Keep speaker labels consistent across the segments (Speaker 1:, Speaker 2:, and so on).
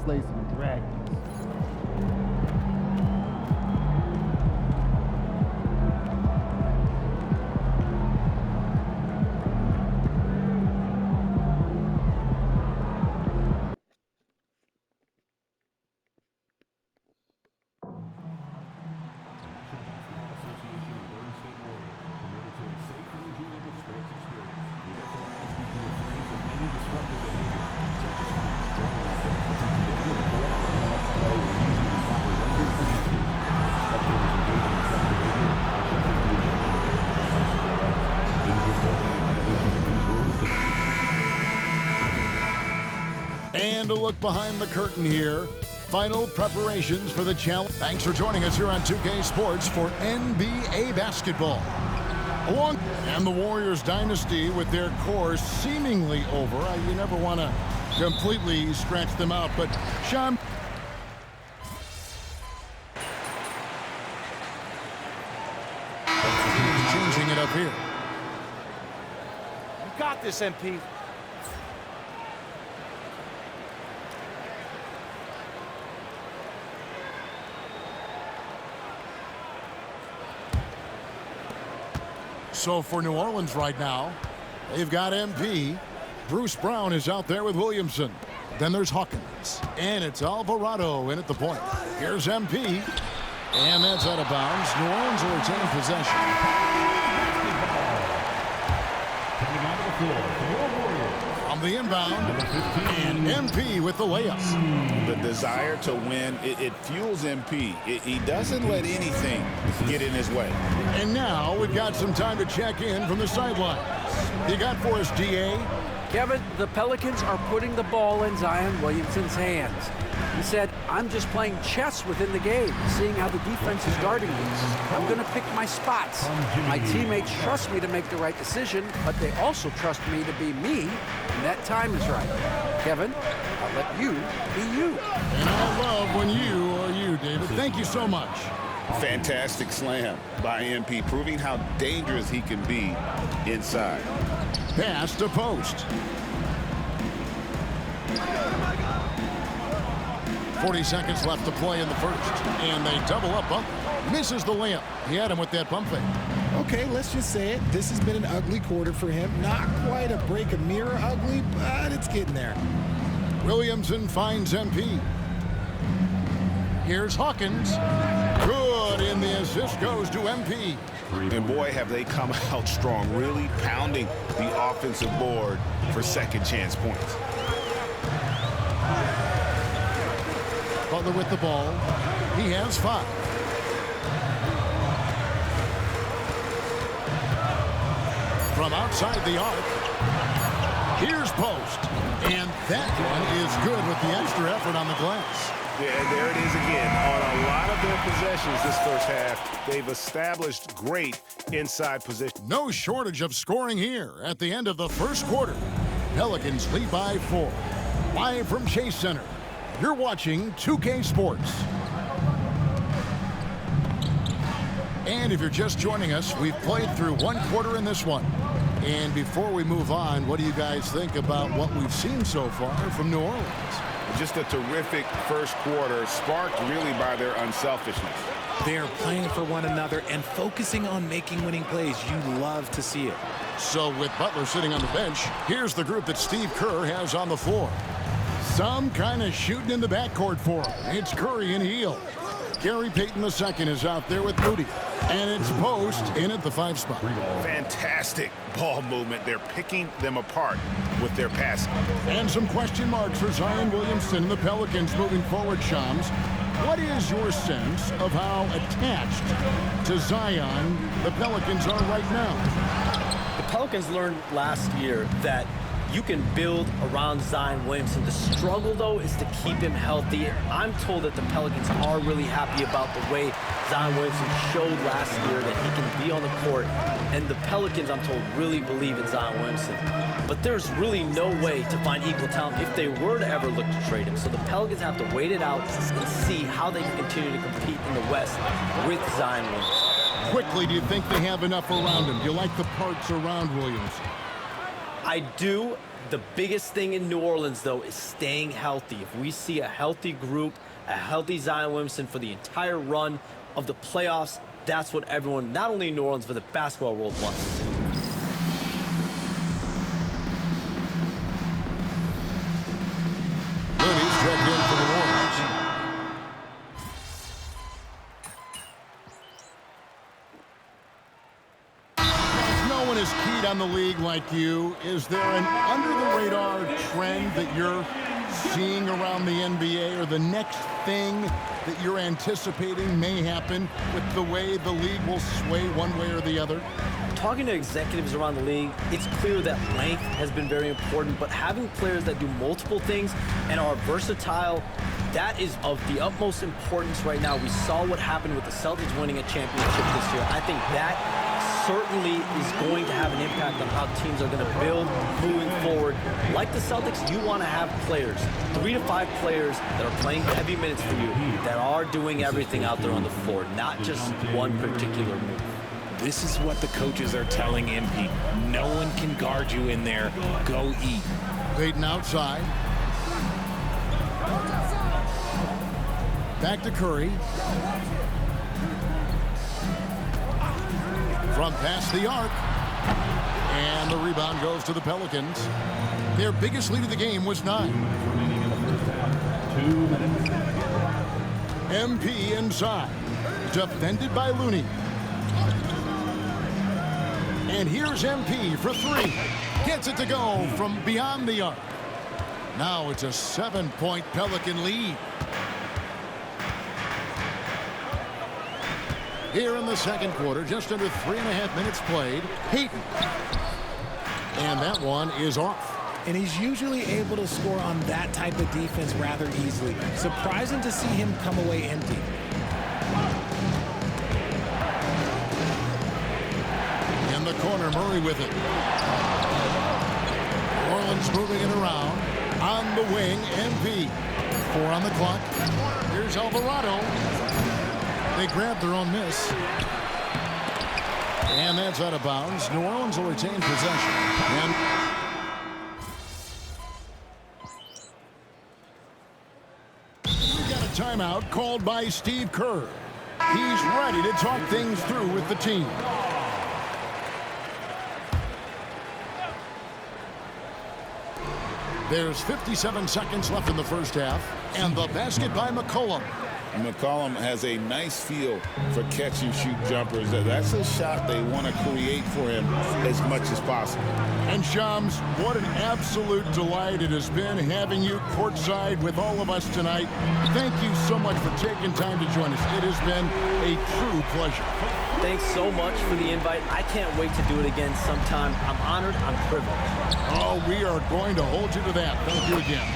Speaker 1: replace him and drag him.
Speaker 2: And a look behind the curtain here. Final preparations for the challenge. Thanks for joining us here on 2K Sports for NBA basketball. And the Warriors dynasty with their core seemingly over. You never want to completely scratch them out, but Sean. Changing it up here.
Speaker 3: You got this, MP.
Speaker 2: So for New Orleans right now, they've got MP. Bruce Brown is out there with Williamson. Then there's Hawkins. And it's Alvarado in at the point. Here's MP. And that's out of bounds. New Orleans will retain possession. On the inbound, and MP with the layup.
Speaker 4: The desire to win, it fuels MP. He doesn't let anything get in his way.
Speaker 2: And now we've got some time to check in from the sidelines. You got for us, DA?
Speaker 5: Kevin, the Pelicans are putting the ball in Zion Williamson's hands. He said, I'm just playing chess within the game, seeing how the defense is guarding me. I'm going to pick my spots. My teammates trust me to make the right decision, but they also trust me to be me, and that time is right. Kevin, I'll let you be you.
Speaker 2: And I love when you are you, David. Thank you so much.
Speaker 4: Fantastic slam by MP, proving how dangerous he can be inside.
Speaker 2: Pass to post. 40 seconds left to play in the first. And they double up bump. Misses the layup. He had him with that pump fake.
Speaker 6: Okay, let's just say it. This has been an ugly quarter for him. Not quite a break a mirror ugly, but it's getting there.
Speaker 2: Williamson finds MP. Here's Hawkins. Good, and the assist goes to MP.
Speaker 4: And boy, have they come out strong, really pounding the offensive board for second chance points.
Speaker 2: Butler with the ball. He has 5. From outside the arc. Here's post. And that one is good with the extra effort on the glass.
Speaker 4: Yeah, there it is again. On a lot of their possessions this first half, they've established great inside position.
Speaker 2: No shortage of scoring here at the end of the first quarter. Pelicans lead by 4. Live from Chase Center, you're watching 2K Sports. And if you're just joining us, we've played through 1 quarter in this one. And before we move on, what do you guys think about what we've seen so far from New Orleans?
Speaker 4: Just a terrific first quarter, sparked really by their unselfishness.
Speaker 7: They're playing for one another and focusing on making winning plays. You love to see it.
Speaker 2: So with Butler sitting on the bench, here's the group that Steve Kerr has on the floor. Some kind of shooting in the backcourt for him. It's Curry and Hield. Gary Payton II is out there with Moody. And it's Post in at the 5 spot.
Speaker 4: Fantastic ball movement. They're picking them apart with their passing.
Speaker 2: And some question marks for Zion Williamson and the Pelicans moving forward, Shams. What is your sense of how attached to Zion the Pelicans are right now?
Speaker 8: The Pelicans learned last year that you can build around Zion Williamson. The struggle, though, is to keep him healthy. I'm told that the Pelicans are really happy about the way Zion Williamson showed last year that he can be on the court. And the Pelicans, I'm told, really believe in Zion Williamson. But there's really no way to find equal talent if they were to ever look to trade him. So the Pelicans have to wait it out and see how they can continue to compete in the West with Zion Williamson.
Speaker 2: Quickly, do you think they have enough around him? Do you like the parts around Williamson?
Speaker 8: I do. The biggest thing in New Orleans, though, is staying healthy. If we see a healthy group, a healthy Zion Williamson for the entire run of the playoffs, that's what everyone, not only in New Orleans, but the basketball world wants to see.
Speaker 2: Looney's checked in for the Warriors. No one is keyed on the league like you. Is there an under-the-radar trend that you're seeing around the NBA, or the next thing that you're anticipating may happen with the way the league will sway one way or the other?
Speaker 8: Talking to executives around the league, it's clear that length has been very important, but having players that do multiple things and are versatile, that is of the utmost importance right now. We saw what happened with the Celtics winning a championship this year. I think that certainly is going to have an impact on how teams are going to build moving forward. Like the Celtics, you want to have players, 3 to 5 players that are playing heavy minutes for you, that are doing everything out there on the floor, not just one particular move.
Speaker 7: This is what the coaches are telling MP. No one can guard you in there. Go eat.
Speaker 2: Payton outside. Back to Curry. From past the arc. And the rebound goes to the Pelicans. Their biggest lead of the game was 9. MP inside. Defended by Looney. And here's MP for 3. Gets it to go from beyond the arc. Now it's a 7-point Pelican lead. Here in the second quarter, just under 3.5 minutes played, Payton. And that one is off.
Speaker 7: And he's usually able to score on that type of defense rather easily. Surprising to see him come away empty.
Speaker 2: In the corner, Murray with it. Orleans moving it around. On the wing, MP. 4 on the clock. Here's Alvarado. They grab their own miss. And that's out of bounds. New Orleans will retain possession. And we got a timeout called by Steve Kerr. He's ready to talk things through with the team. There's 57 seconds left in the first half. And the basket by McCollum.
Speaker 1: McCollum has a nice feel for catch-and-shoot jumpers. That's a shot they want to create for him as much as possible.
Speaker 2: And Shams, what an absolute delight it has been having you courtside with all of us tonight. Thank you so much for taking time to join us. It has been a true pleasure.
Speaker 8: Thanks so much for the invite. I can't wait to do it again sometime. I'm honored. I'm privileged.
Speaker 2: Oh, we are going to hold you to that. Thank you again.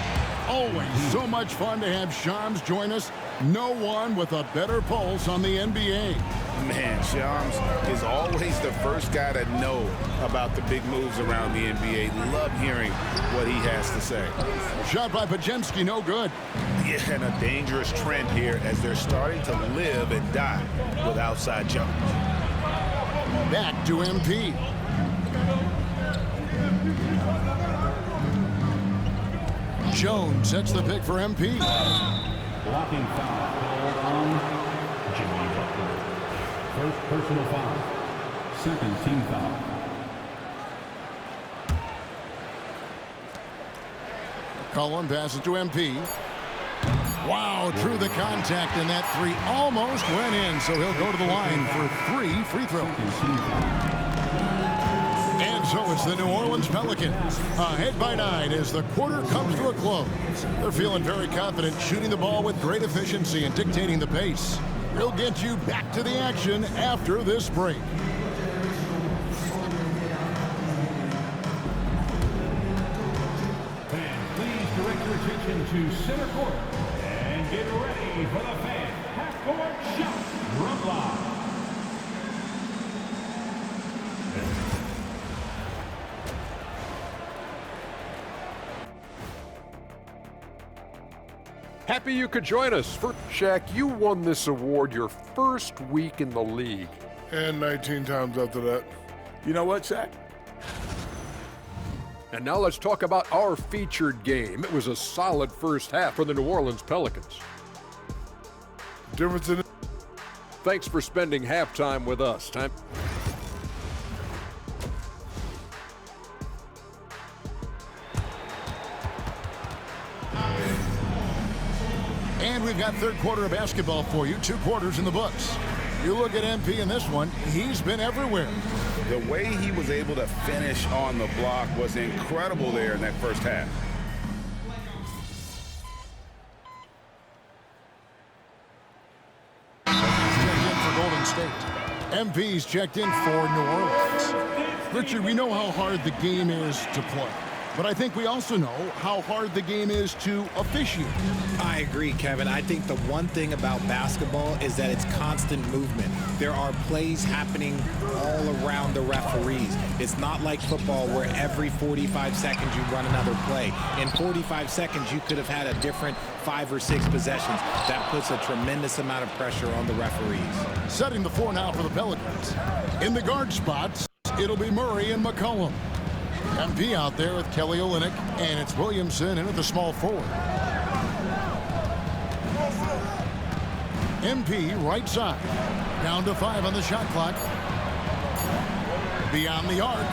Speaker 2: Always so much fun to have Shams join us. No one with a better pulse on the NBA.
Speaker 1: Man, Shams is always the first guy to know about the big moves around the NBA. Love hearing what he has to say.
Speaker 2: Shot by Pajemski, no good.
Speaker 1: Yeah, and a dangerous trend here as they're starting to live and die with outside jumpers.
Speaker 2: Back to MP. Jones sets the pick for MP.
Speaker 3: Blocking foul called on Jimmy Butler. First personal foul. Second team foul.
Speaker 2: Cullen passes to MP. Wow, through the contact, and that 3 almost went in, so he'll go to the line for 3 free throws. And so it's the New Orleans Pelicans ahead by 9 as the quarter comes to a close. They're feeling very confident, shooting the ball with great efficiency and dictating the pace. We'll get you back to the action after this break.
Speaker 3: Fans, please direct your attention to center court and get ready for the fan half-court shot from live.
Speaker 9: Happy you could join us. Shaq, you won this award your first week in the league.
Speaker 10: And 19 times after that. You know what, Shaq?
Speaker 9: And now let's talk about our featured game. It was a solid first half for the New Orleans Pelicans.
Speaker 10: Difference in.
Speaker 9: Thanks for spending halftime with us.
Speaker 2: And we've got third quarter of basketball for you. 2 quarters in the books. You look at MP in this one, he's been everywhere.
Speaker 1: The way he was able to finish on the block was incredible there in that first half.
Speaker 2: Checked in for Golden State. MP's checked in for New Orleans. Richard, we know how hard the game is to play. But I think we also know how hard the game is to officiate.
Speaker 7: I agree, Kevin. I think the one thing about basketball is that it's constant movement. There are plays happening all around the referees. It's not like football where every 45 seconds you run another play. In 45 seconds, you could have had a different 5 or 6 possessions. That puts a tremendous amount of pressure on the referees.
Speaker 2: Setting the floor now for the Pelicans. In the guard spots, it'll be Murray and McCollum. MP out there with Kelly Olynyk, and it's Williamson in at the small forward. MP right side. Down to 5 on the shot clock. Beyond the arc.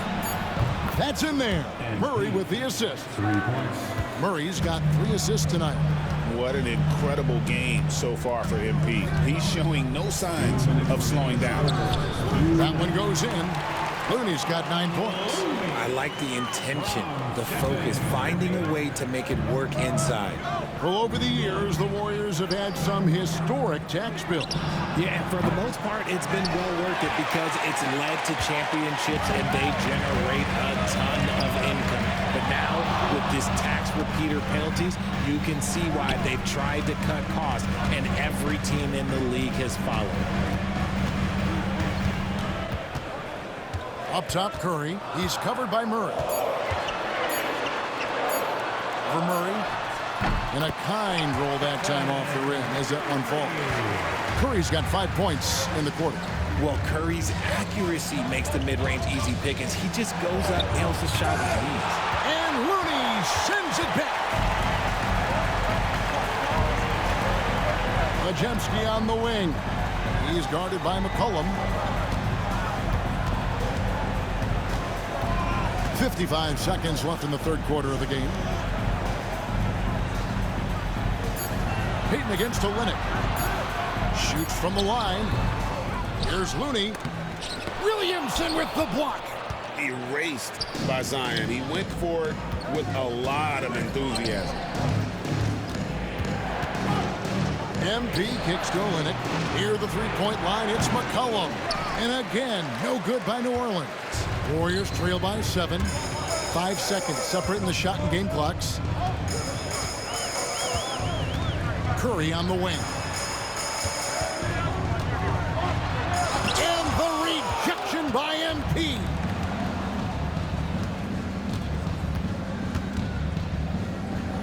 Speaker 2: That's in there. Murray with the assist.
Speaker 3: 3 points.
Speaker 2: Murray's got 3 assists tonight.
Speaker 1: What an incredible game so far for MP. He's showing no signs of slowing down.
Speaker 2: That one goes in. Looney's got 9 points.
Speaker 7: I like the intention, the focus, finding a way to make it work inside.
Speaker 2: Well, over the years, the Warriors have had some historic tax bills.
Speaker 7: Yeah, and for the most part, it's been well worth it because it's led to championships and they generate a ton of income. But now, with this tax repeater penalties, you can see why they've tried to cut costs, and every team in the league has followed.
Speaker 2: Up top, Curry. He's covered by Murray. For Murray. And a kind roll that time off the rim as that one falls. Curry's got 5 points in the quarter.
Speaker 7: Well, Curry's accuracy makes the mid-range easy pickings. He just goes up, nails the shot with ease.
Speaker 2: And Looney sends it back. Majemski on the wing. He's guarded by McCollum. 55 seconds left in the third quarter of the game. Payton against Olynyk. Shoots from the line. Here's Looney. Williamson with the block.
Speaker 1: Erased by Zion. He went for it with a lot of enthusiasm.
Speaker 2: MP kicks to Olynyk. Near the three-point line, it's McCollum. And again, no good by New Orleans. Warriors trail by 7. 5 seconds separating the shot and game clocks. Curry on the wing. And the rejection by MP.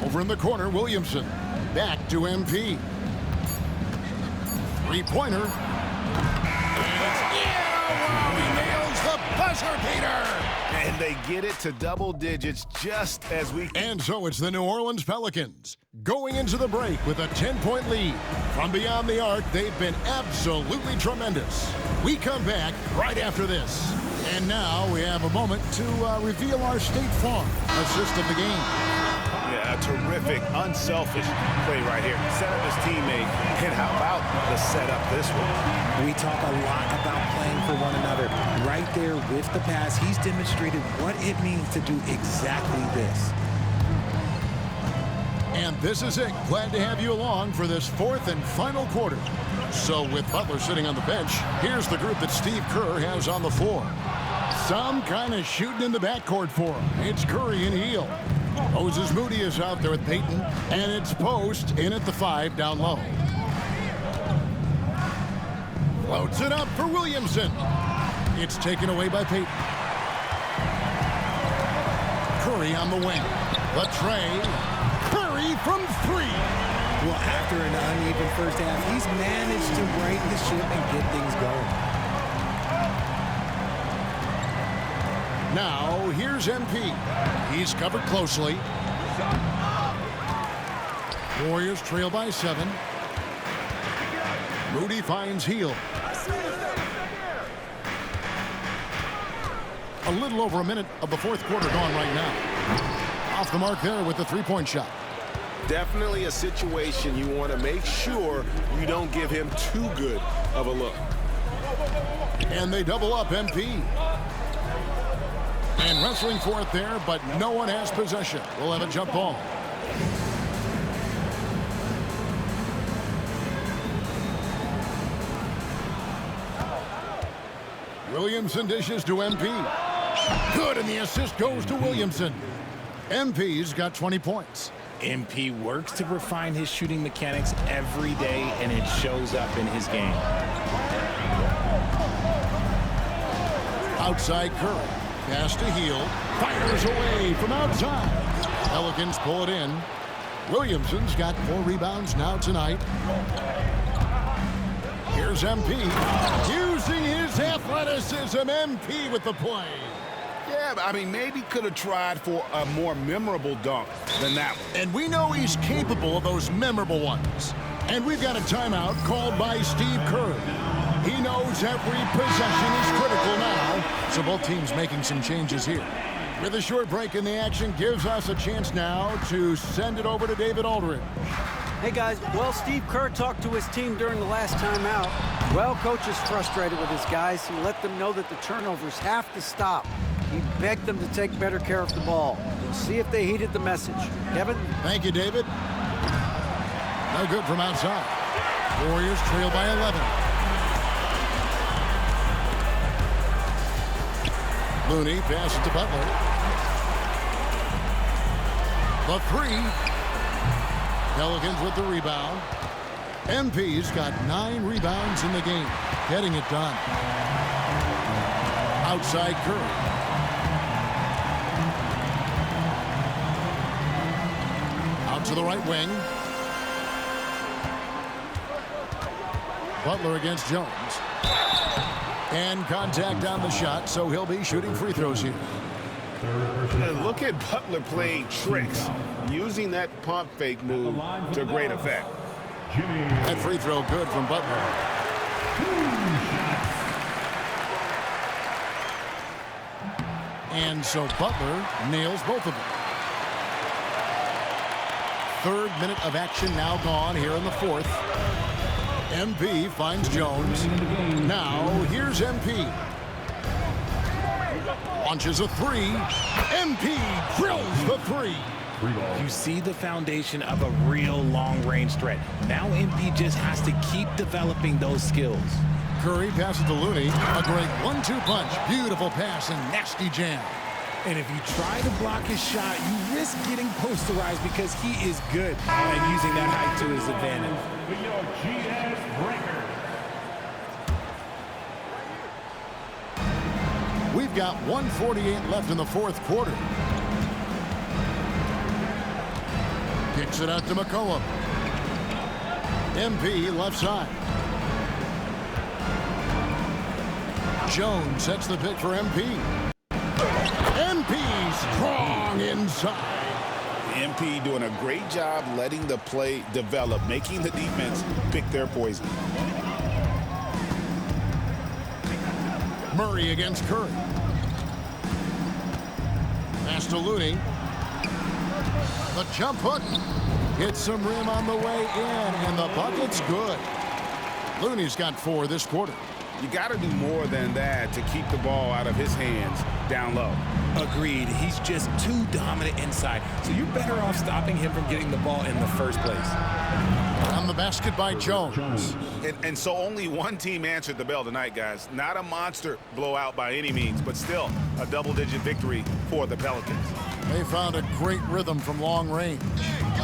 Speaker 2: Over in the corner, Williamson. Back to MP. Three-pointer. Buzzer beater!
Speaker 1: And they get it to double digits just as we...
Speaker 2: And so it's the New Orleans Pelicans going into the break with a 10-point lead. From beyond the arc, they've been absolutely tremendous. We come back right after this. And now we have a moment to reveal our State Farm assist of the game.
Speaker 4: Yeah, a terrific, unselfish play right here. Set up his teammate, and how about the setup this one?
Speaker 7: We talk a lot about playing for one another. Right there with the pass, he's demonstrated what it means to do exactly this.
Speaker 2: And this is it. Glad to have you along for this fourth and final quarter. So with Butler sitting on the bench, here's the group that Steve Kerr has on the floor. Some kind of shooting in the backcourt for him. It's Curry and Heel. Moses Moody is out there with Payton, and it's Post in at the 5 down low. Floats it up for Williamson. It's taken away by Payton. Curry on the wing. The tray. Curry from 3.
Speaker 7: Well, after an uneven first half, he's managed to right the ship and get things going.
Speaker 2: Now, here's MP. He's covered closely. Warriors trail by 7. Moody finds Heel. A little over a minute of the fourth quarter gone right now. Off the mark there with the three-point shot.
Speaker 4: Definitely a situation you want to make sure you don't give him too good of a look.
Speaker 2: And they double up MP. And wrestling for it there, but no one has possession. We'll have a jump ball. Williamson dishes to MP. Good, and the assist goes to Williamson. MP's got 20 points.
Speaker 7: MP works to refine his shooting mechanics every day, and it shows up in his game.
Speaker 2: Outside Curry. Pass to Heel. Fires away from outside. Pelicans pull it in. Williamson's got 4 rebounds now tonight. Here's MP. Using his athleticism, MP with the play.
Speaker 1: Yeah, I mean, maybe could have tried for a more memorable dunk than that one.
Speaker 2: And we know he's capable of those memorable ones. And we've got a timeout called by Steve Kerr. He knows every possession is critical now. So both teams making some changes here. With a short break in the action gives us a chance now to send it over to David Aldridge.
Speaker 5: Hey guys, well, Steve Kerr talked to his team during the last timeout. Well, coach is frustrated with his guys. He let them know that the turnovers have to stop. He begged them to take better care of the ball. We'll see if they heeded the message. Kevin?
Speaker 2: Thank you, David. No good from outside. Warriors trail by 11. Looney passes to Butler. The 3. Pelicans with the rebound. MP's got 9 rebounds in the game. Getting it done. Outside Curry. Out to the right wing. Butler against Jones. And contact on the shot, so he'll be shooting free throws here.
Speaker 1: Look at Butler playing tricks, using that pump fake move to great effect.
Speaker 2: That free throw good from Butler. And so Butler nails both of them. 3rd minute of action now gone here in the 4th. MP finds Jones. Now here's MP. Launches a 3. MP drills the 3.
Speaker 7: You see the foundation of a real long-range threat. Now MP just has to keep developing those skills.
Speaker 2: Curry passes to Looney. A great 1-2 punch. Beautiful pass and nasty jam.
Speaker 7: And if you try to block his shot, you risk getting posterized because he is good at using that height to his advantage.
Speaker 2: We've got 1:48 left in the 4th quarter. Kicks it out to McCollum. MP left side. Jones sets the pick for MP. MP strong inside.
Speaker 1: MP doing a great job letting the play develop, making the defense pick their poison.
Speaker 2: Murray against Curry. Pass to Looney. The jump hook. Hits some rim on the way in, and the bucket's good. Looney's got 4 this quarter.
Speaker 1: You got to do more than that to keep the ball out of his hands down low.
Speaker 7: Agreed. He's just too dominant inside, so you're better off stopping him from getting the ball in the first place.
Speaker 2: On the basket by Jones.
Speaker 1: And so only one team answered the bell tonight, guys. Not a monster blowout by any means, but still a double-digit victory for the Pelicans.
Speaker 2: They found a great rhythm from long range.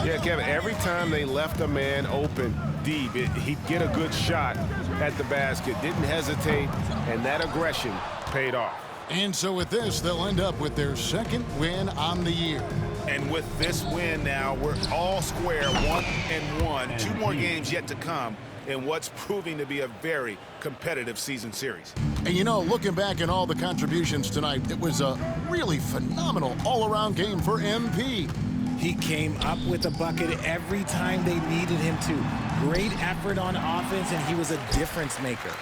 Speaker 4: Yeah, Kevin, every time they left a man open deep, he'd get a good shot at the basket, didn't hesitate, and that aggression paid off.
Speaker 2: And so with this, they'll end up with their 2nd win on the year.
Speaker 1: And with this win now, we're all square, 1-1. 2 more games yet to come in what's proving to be a very competitive season series.
Speaker 2: And you know, looking back at all the contributions tonight, it was a really phenomenal all-around game for MP.
Speaker 7: He came up with a bucket every time they needed him to. Great effort on offense, and he was a difference maker.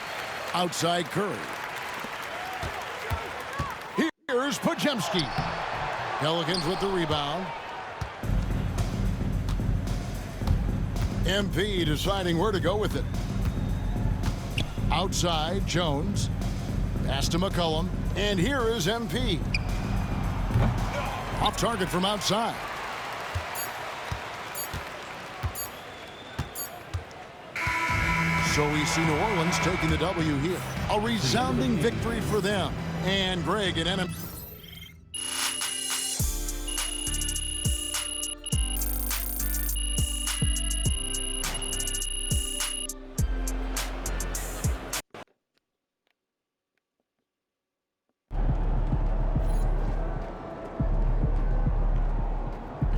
Speaker 2: Outside Curry. Here's Podziemski. Pelicans with the rebound. MP deciding where to go with it. Outside, Jones. Pass to McCollum. And here is MP. Off target from outside. So we see New Orleans taking the W here. A resounding victory for them. And Greg and NM.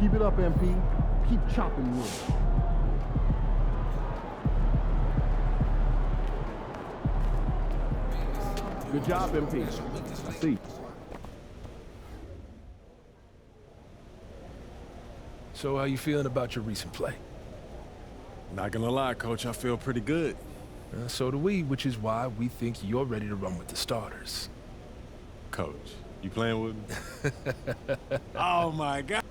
Speaker 10: Keep it up, MP. Keep chopping wood. Good job, MP. I see.
Speaker 11: So how you feeling about your recent play?
Speaker 12: Not gonna lie, Coach, I feel pretty good.
Speaker 11: So do we, which is why we think you're ready to run with the starters.
Speaker 12: Coach, you playing with me? Oh, my God.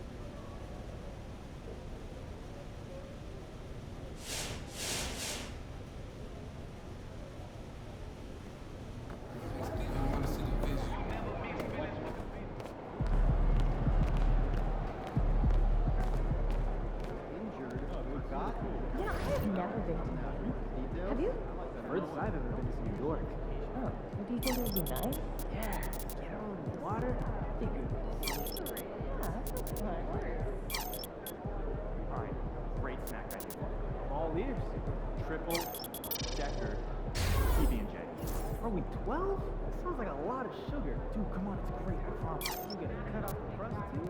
Speaker 13: Have you? Furthest I've ever been is New York. Oh, what do you think it would be nice? Yeah, get out in the water. I think it would be so great. Yeah, that's fun. Alright, great snack idea. All ears. Triple decker PB&J. Are we 12? That sounds like a lot of sugar. Dude, come on, it's great. I promise. You get a cut off the crust too?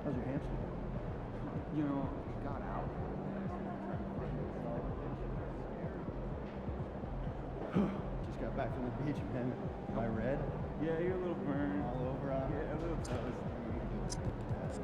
Speaker 10: How's your hamster? You know, it got out. Just got back from the beach, man. Am I red? Yeah, you're a little burned. All over on? Yeah, a little toast.